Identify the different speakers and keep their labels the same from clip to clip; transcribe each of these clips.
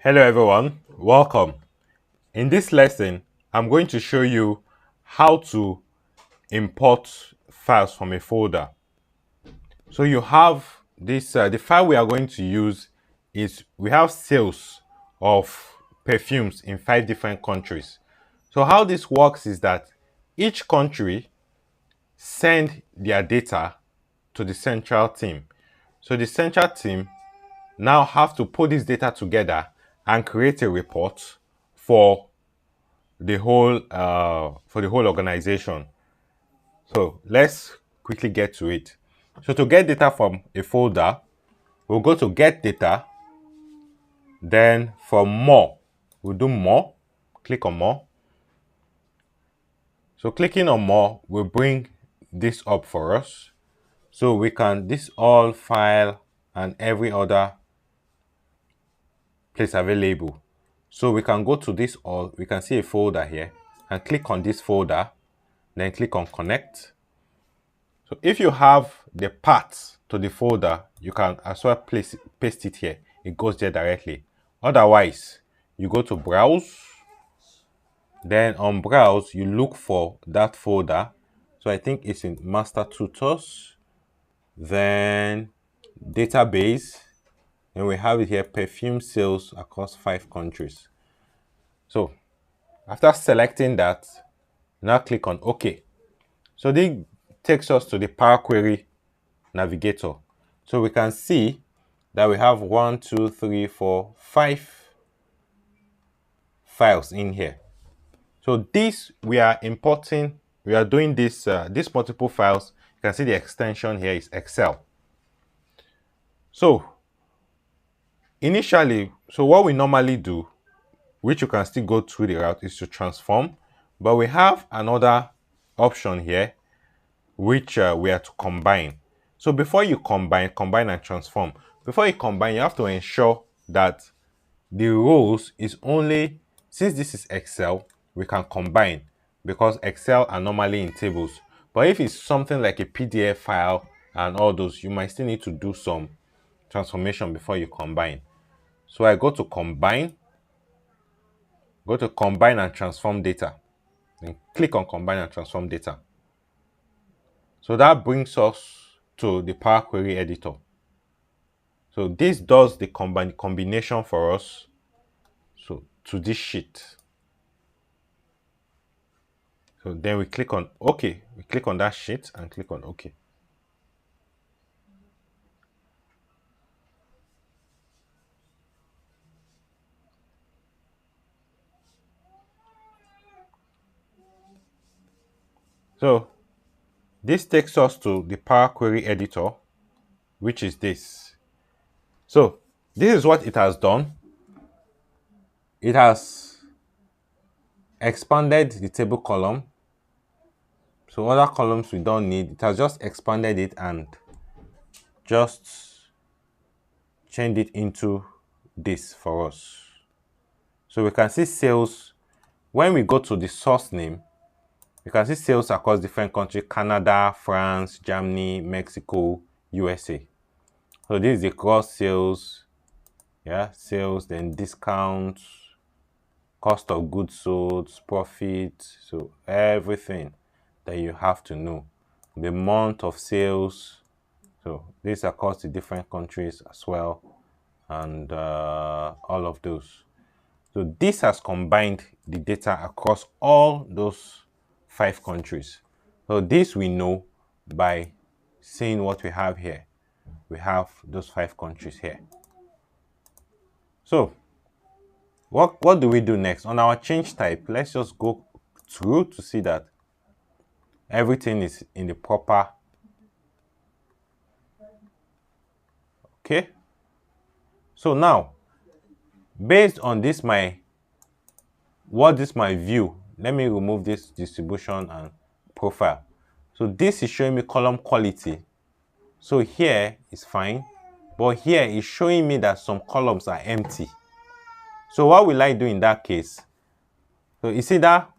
Speaker 1: Hello everyone, welcome. In this lesson, I'm going to show you how to import files from a folder. So you have this, the file we are going to use is, we have sales of perfumes in 5 different countries. So how this works is that each country send their data to the central team. So the central team now have to put this data together and create a report for the whole organization. So let's quickly get to it. So to get data from a folder, we'll go to get data, then from more, we'll do more, click on more. So clicking on more will bring this up for us. So we can, this all file and every other place available. So we can go to this all, we can see a folder here and click on this folder, then click on connect. So if you have the path to the folder, you can as well paste it here. It goes there directly. Otherwise, you go to browse. Then on browse, you look for that folder. So I think it's in master tutors. Then database. And we have it here, perfume sales across 5 countries. So after selecting that, now click on OK. So this takes us to the Power Query navigator. So we can see that we have 1, 2, 3, 4, 5 files in here. So this we are importing, we are doing this, these multiple files. You can see the extension here is Excel. So initially, so what we normally do, which you can still go through the route, is to transform. But we have another option here, which we are to combine. So before you combine and transform. Before you combine, you have to ensure that the rows is only, since this is Excel, we can combine because Excel are normally in tables. But if it's something like a PDF file and all those, you might still need to do some transformation before you combine. So I go to combine and transform data. Then click on combine and transform data. So that brings us to the Power Query editor. So this does the combination for us. So to this sheet. So then we click on OK. We click on that sheet and click on OK. So this takes us to the Power Query editor, which is this. So this is what it has done. It has expanded the table column. So other columns we don't need. It has just expanded it and just changed it into this for us. So we can see sales. When we go to the source name, you can see sales across different countries: Canada, France, Germany, Mexico, USA. So this is the gross sales, sales, then discounts, cost of goods sold, profit, so everything that you have to know. The month of sales, so this across the different countries as well, and all of those. So this has combined the data across all those 5 countries. So this we know by seeing what we have here. We have those 5 countries here. So what do we do next? On our change type, let's just go through to see that everything is in the proper. Okay. So now, based on this my view, let me remove this distribution and profile. So this is showing me column quality. So here is fine, but here is showing me that some columns are empty. So what will I do in that case? So you see that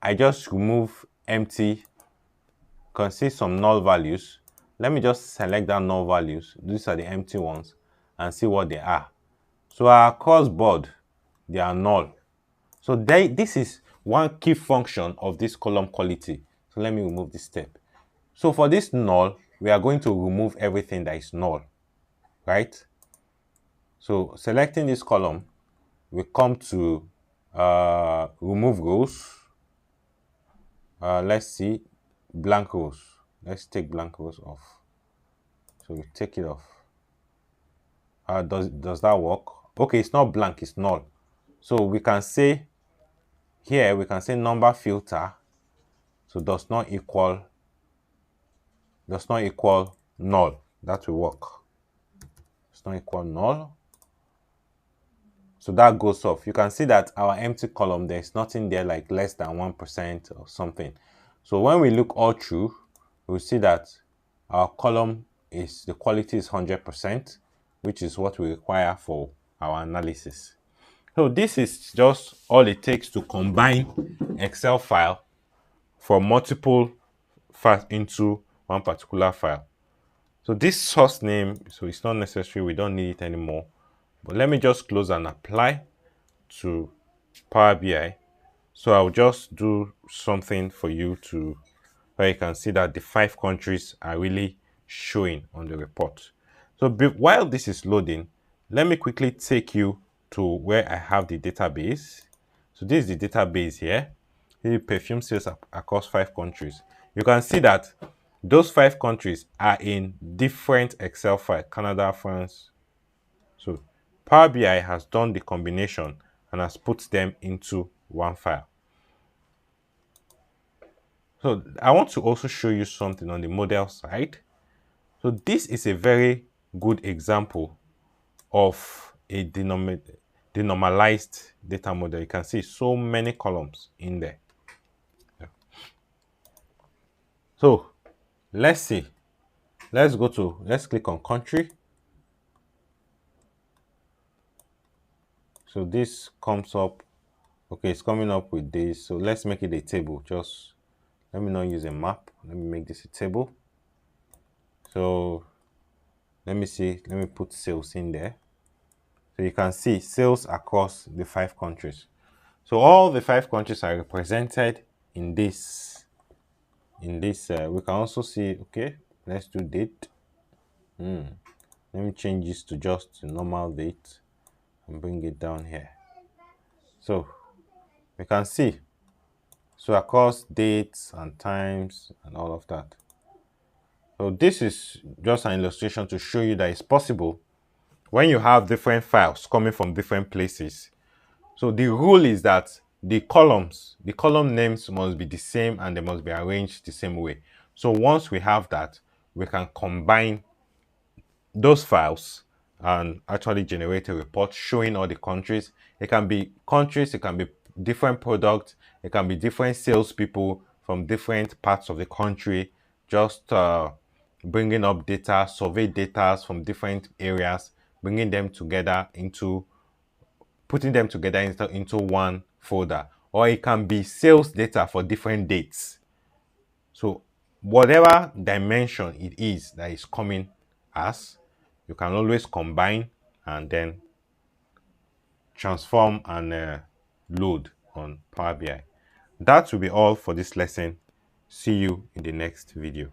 Speaker 1: I just remove empty. You can see some null values. Let me just select that null values. These are the empty ones and see what they are. So our across board, they are null. So this is one key function of this column quality. So let me remove this step. So for this null, we are going to remove everything that is null, right? So selecting this column, we come to remove rows. Let's see, blank rows. Let's take blank rows off. So we take it off. Does that work? Okay, it's not blank, it's null. So we can say here, we can say number filter. So does not equal null. That will work. Does not equal null. So that goes off. You can see that our empty column, there's nothing there like less than 1% or something. So when we look all through, we'll see that our column is, the quality is 100%, which is what we require for our analysis. So this is just all it takes to combine Excel file from multiple files into one particular file. So this source name, so it's not necessary, we don't need it anymore. But let me just close and apply to Power BI. So I'll just do something for you to, where you can see that the 5 countries are really showing on the report. So while this is loading, let me quickly take you to where I have the database. So this is the database here. The perfume sales across 5 countries. You can see that those 5 countries are in different Excel files, Canada, France. So Power BI has done the combination and has put them into one file. So I want to also show you something on the model side. So this is a very good example of a denormalized data model. You can see so many columns in there. So let's see. Let's click on country. So this comes up. Okay, it's coming up with this. So let's make it a table. Just let me not use a map. Let me make this a table. So let me see. Let me put sales in there. So you can see sales across the 5 countries. So all the 5 countries are represented in this. We can also see, okay, let's do date. Let me change this to just normal date and bring it down here. So we can see, so across dates and times and all of that. So this is just an illustration to show you that it's possible when you have different files coming from different places. So the rule is that the column names must be the same and they must be arranged the same way. So once we have that, we can combine those files and actually generate a report showing all the countries. It can be countries, it can be different products, it can be different salespeople from different parts of the country, just bringing up data, survey data from different areas, bringing them together putting them together into one folder. Or it can be sales data for different dates. So whatever dimension it is that is coming as, you can always combine and then transform and load on Power BI. That will be all for this lesson. See you in the next video.